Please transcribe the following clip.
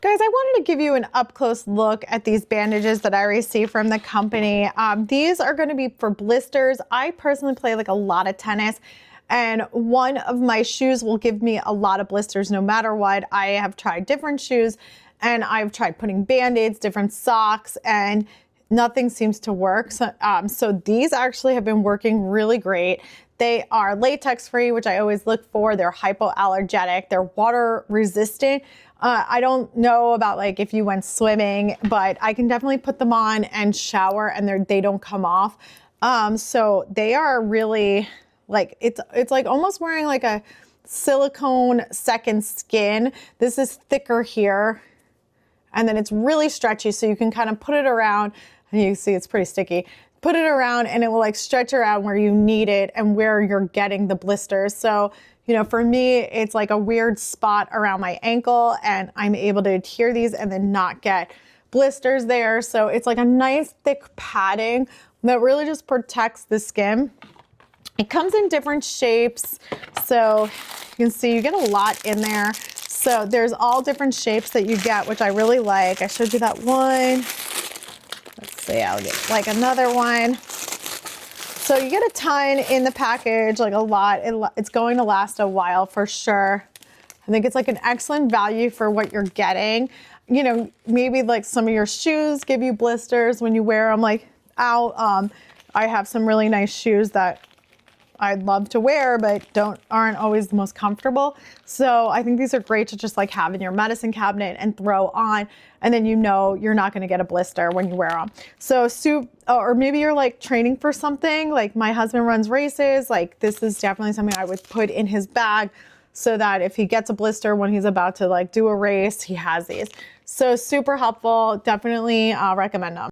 Guys, I wanted to give you an up-close look at these bandages that I received from the company. These are going to be for blisters. I personally play like a lot of tennis, and one of my shoes will give me a lot of blisters no matter what. I have tried different shoes, and I've tried putting Band-Aids, different socks, and nothing seems to work. So these actually have been working really great. They are latex free, which I always look for. They're hypoallergenic. They're water resistant. I don't know about like if you went swimming, but I can definitely put them on and shower and they don't come off. So they are really like, it's like almost wearing like a silicone second skin. This is thicker here. And then it's really stretchy, so you can kind of put it around, and you see it's pretty sticky. Put it around and it will like stretch around where you need it and where you're getting the blisters. So, you know, for me, it's like a weird spot around my ankle, and I'm able to adhere these and then not get blisters there. So it's like a nice thick padding that really just protects the skin. It comes in different shapes. So you can see you get a lot in there. So there's all different shapes that you get, which I really like. I showed you that one. Let's see, I'll get like another one. So you get a ton in the package, like a lot. It's going to last a while for sure. I think it's like an excellent value for what you're getting. You know, maybe like some of your shoes give you blisters when you wear them like out. I have some really nice shoes that I'd love to wear, but aren't always the most comfortable. So I think these are great to just like have in your medicine cabinet and throw on, and then you know you're not going to get a blister when you wear them. So or maybe you're like training for something. Like my husband runs races. Like this is definitely something I would put in his bag so that if he gets a blister when he's about to like do a race, he has these. So super helpful. Definitely recommend them.